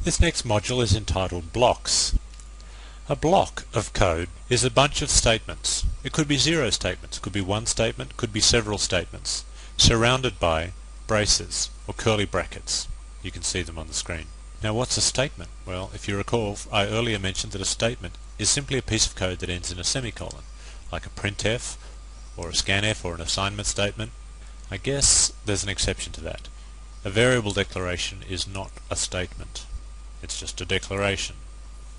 This next module is entitled Blocks. A block of code is a bunch of statements. It could be zero statements, could be one statement, could be several statements, surrounded by braces or curly brackets. You can see them on the screen. Now what's a statement? Well, if you recall, I earlier mentioned that a statement is simply a piece of code that ends in a semicolon, like a printf or a scanf or an assignment statement. I guess there's an exception to that. A variable declaration is not a statement. It's just a declaration.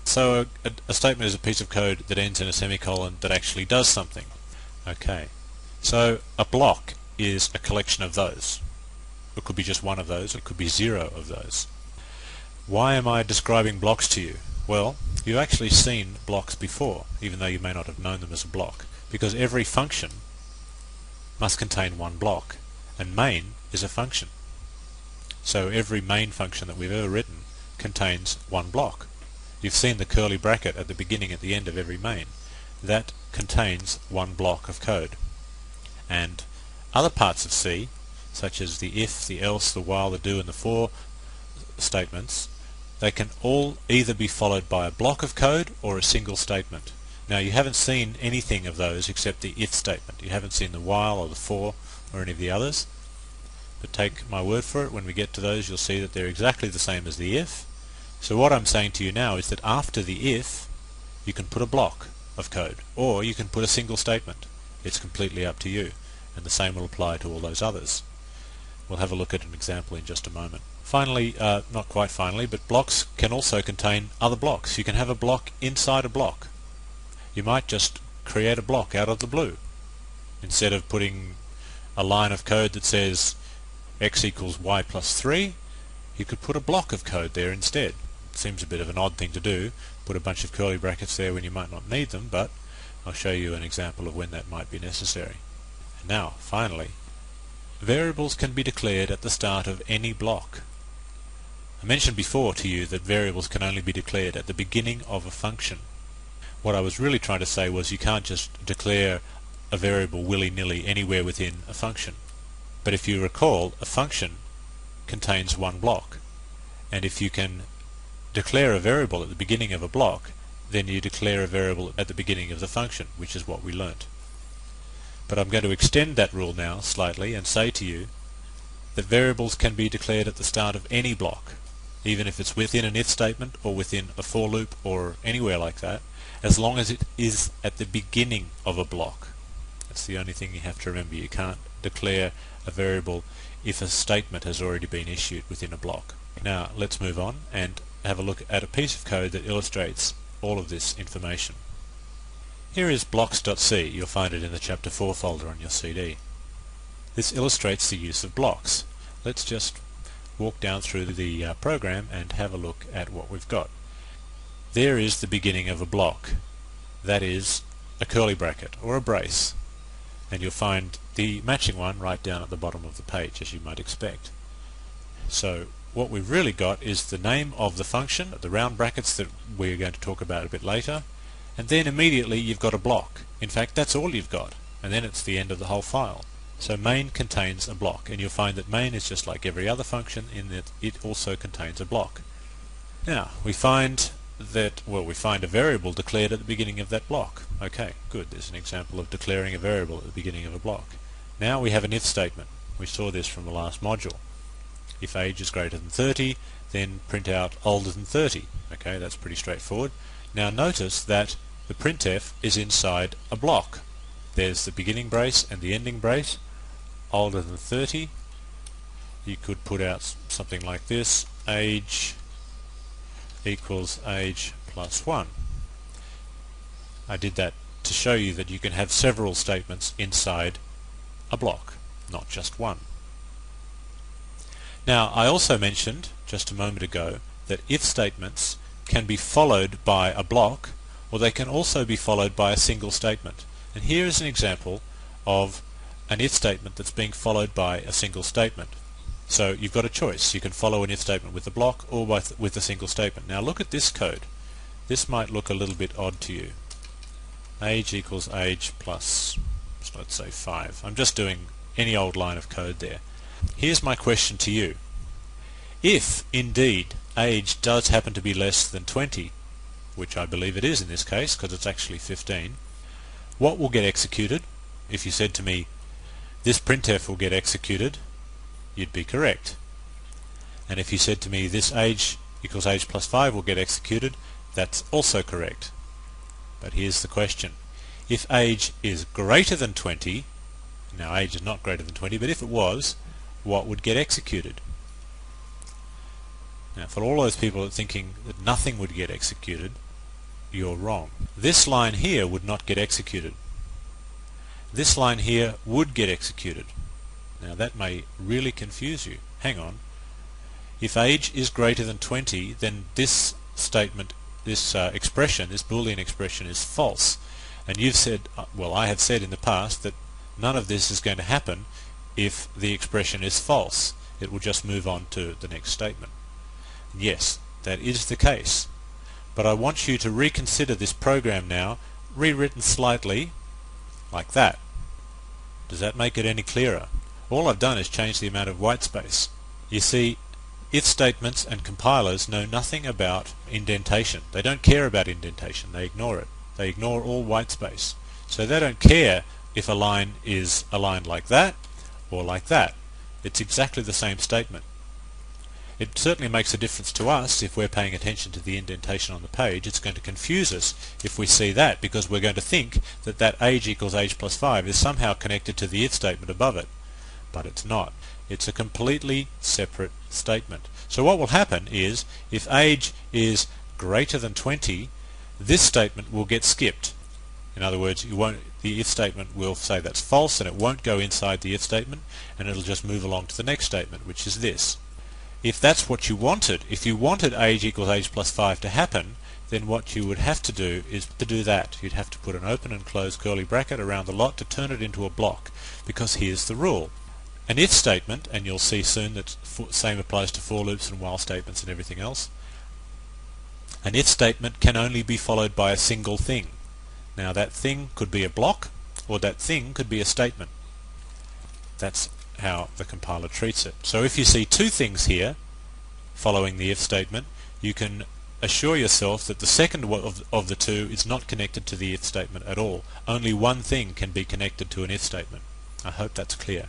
So a statement is a piece of code that ends in a semicolon that actually does something. Okay. So a block is a collection of those. It could be just one of those, it could be zero of those. Why am I describing blocks to you? Well, you've actually seen blocks before, even though you may not have known them as a block, because every function must contain one block, and main is a function. So every main function that we've ever written contains one block. You've seen the curly bracket at the beginning and the end of every main. That contains one block of code. And other parts of C, such as the if, the else, the while, the do, and the for statements, they can all either be followed by a block of code or a single statement. Now you haven't seen anything of those except the if statement. You haven't seen the while or the for or any of the others. But take my word for it, when we get to those you'll see that they're exactly the same as the if. So what I'm saying to you now is that after the if you can put a block of code, or you can put a single statement. It's completely up to you, and the same will apply to all those others. We'll have a look at an example in just a moment. Finally, not quite finally, but blocks can also contain other blocks. You can have a block inside a block. You might just create a block out of the blue. Instead of putting a line of code that says x equals y plus 3, you could put a block of code there instead. It seems a bit of an odd thing to do, put a bunch of curly brackets there when you might not need them, but I'll show you an example of when that might be necessary. And now, finally, variables can be declared at the start of any block. I mentioned before to you that variables can only be declared at the beginning of a function. What I was really trying to say was you can't just declare a variable willy-nilly anywhere within a function. But if you recall, a function contains one block, and if you can declare a variable at the beginning of a block, then you declare a variable at the beginning of the function, which is what we learnt. But I'm going to extend that rule now slightly and say to you that variables can be declared at the start of any block, even if it's within an if statement or within a for loop or anywhere like that, as long as it is at the beginning of a block. That's the only thing you have to remember. You can't declare a variable if a statement has already been issued within a block. Now let's move on and have a look at a piece of code that illustrates all of this information. Here is blocks.c. You'll find it in the chapter 4 folder on your CD. This illustrates the use of blocks. Let's just walk down through the program and have a look at what we've got. There is the beginning of a block. That is a curly bracket or a brace, and you'll find the matching one right down at the bottom of the page, as you might expect. So what we've really got is the name of the function, the round brackets that we're going to talk about a bit later, and then immediately you've got a block. In fact, that's all you've got, and then it's the end of the whole file. So main contains a block, and you'll find that main is just like every other function in that it also contains a block. Now we find that, well, we find a variable declared at the beginning of that block. Okay, good. There's an example of declaring a variable at the beginning of a block. Now we have an if statement. We saw this from the last module. If age is greater than 30, then print out older than 30. Okay, that's pretty straightforward. Now notice that the printf is inside a block. There's the beginning brace and the ending brace. Older than 30. You could put out something like this: age equals age plus 1. I did that to show you that you can have several statements inside a block, not just one. Now I also mentioned just a moment ago that if statements can be followed by a block, or they can also be followed by a single statement. And here is an example of an if statement that's being followed by a single statement. So you've got a choice. You can follow an if statement with a block or with a single statement. Now look at this code. This might look a little bit odd to you. Age equals age plus, let's say 5. I'm just doing any old line of code there. Here's my question to you. If indeed age does happen to be less than 20, which I believe it is in this case because it's actually 15, what will get executed? If you said to me, this printf will get executed, you'd be correct. And if you said to me, this age equals age plus 5 will get executed, that's also correct. But here's the question. If age is greater than 20, now age is not greater than 20, but if it was, what would get executed? Now for all those people that are thinking that nothing would get executed, you're wrong. This line here would not get executed. This line here would get executed. Now that may really confuse you. Hang on. If age is greater than 20, then this statement, this expression, this Boolean expression is false. And you've said, well, I have said in the past that none of this is going to happen if the expression is false. It will just move on to the next statement. Yes, that is the case. But I want you to reconsider this program now, rewritten slightly, like that. Does that make it any clearer? All I've done is change the amount of white space. You see, if statements and compilers know nothing about indentation. They don't care about indentation. They ignore it. They ignore all white space. So they don't care if a line is aligned like that or like that. It's exactly the same statement. It certainly makes a difference to us if we're paying attention to the indentation on the page. It's going to confuse us if we see that, because we're going to think that that age equals age plus 5 is somehow connected to the if statement above it. But it's not. It's a completely separate statement. So what will happen is, if age is greater than 20, this statement will get skipped. In other words, the if statement will say that's false, and it won't go inside the if statement, and it'll just move along to the next statement, which is this. If that's what you wanted, if you wanted age equals age plus 5 to happen, then what you would have to do is to do that. You'd have to put an open and close curly bracket around the lot to turn it into a block, because here's the rule. An if statement, and you'll see soon that same applies to for loops and while statements and everything else, an if statement can only be followed by a single thing. Now that thing could be a block, or that thing could be a statement. That's how the compiler treats it. So if you see two things here following the if statement, you can assure yourself that the second of the two is not connected to the if statement at all. Only one thing can be connected to an if statement. I hope that's clear.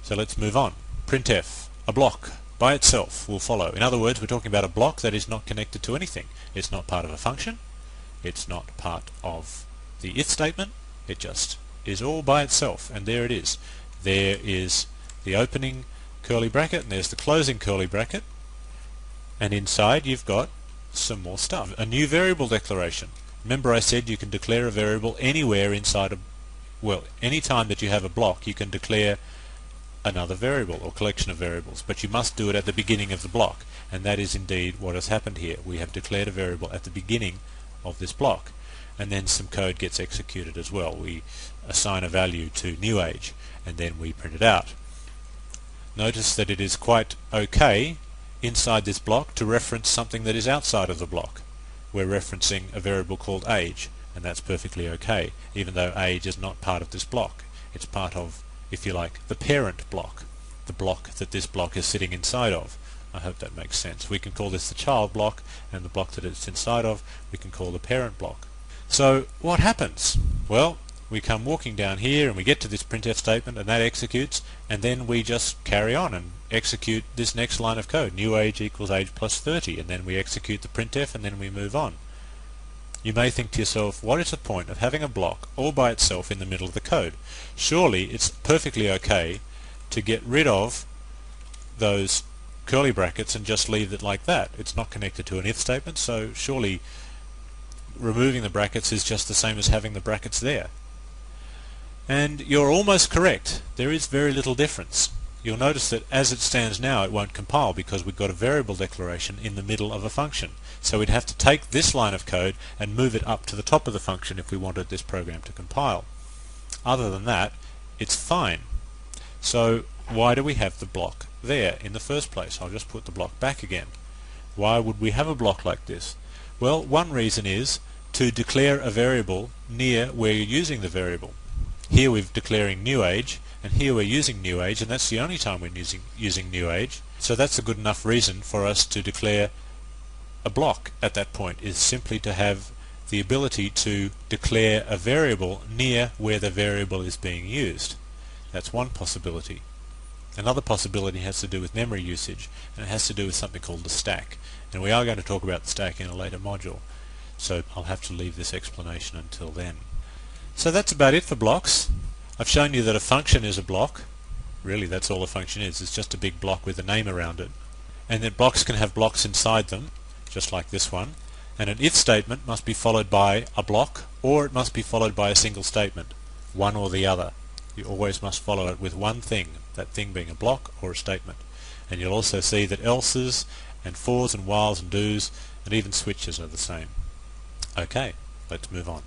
So let's move on. Printf, a block by itself will follow. In other words, we're talking about a block that is not connected to anything. It's not part of a function. It's not part of the if statement. It just is all by itself, and there it is. There is the opening curly bracket, and there's the closing curly bracket, and inside you've got some more stuff. A new variable declaration. Remember I said you can declare a variable anywhere inside any time that you have a block you can declare another variable or collection of variables, but you must do it at the beginning of the block, and that is indeed what has happened here. We have declared a variable at the beginning of this block, and then some code gets executed as well. We assign a value to new age, and then we print it out. Notice that it is quite okay inside this block to reference something that is outside of the block. We're referencing a variable called age, and that's perfectly okay, even though age is not part of this block. It's part of, if you like, the parent block, the block that this block is sitting inside of. I hope that makes sense. We can call this the child block, and the block that it's inside of we can call the parent block. So what happens? Well, we come walking down here and we get to this printf statement, and that executes, and then we just carry on and execute this next line of code, new age equals age plus 30, and then we execute the printf, and then we move on. You may think to yourself, what is the point of having a block all by itself in the middle of the code? Surely it's perfectly okay to get rid of those curly brackets and just leave it like that. It's not connected to an if statement, so surely removing the brackets is just the same as having the brackets there. And you're almost correct. There is very little difference. You'll notice that as it stands now it won't compile because we've got a variable declaration in the middle of a function. So we'd have to take this line of code and move it up to the top of the function if we wanted this program to compile. Other than that, it's fine. So why do we have the block there in the first place? I'll just put the block back again. Why would we have a block like this? Well, one reason is to declare a variable near where you're using the variable. Here we're declaring new age, and here we're using new age, and that's the only time we're using new age. So that's a good enough reason for us to declare a block at that point, is simply to have the ability to declare a variable near where the variable is being used. That's one possibility. Another possibility has to do with memory usage, and it has to do with something called the stack. And we are going to talk about the stack in a later module, so I'll have to leave this explanation until then. So that's about it for blocks. I've shown you that a function is a block. Really, that's all a function is. It's just a big block with a name around it. And that blocks can have blocks inside them, just like this one. And an if statement must be followed by a block, or it must be followed by a single statement, one or the other. You always must follow it with one thing, that thing being a block or a statement. And you'll also see that else's and fors and whiles and do's and even switches are the same. Okay, let's move on.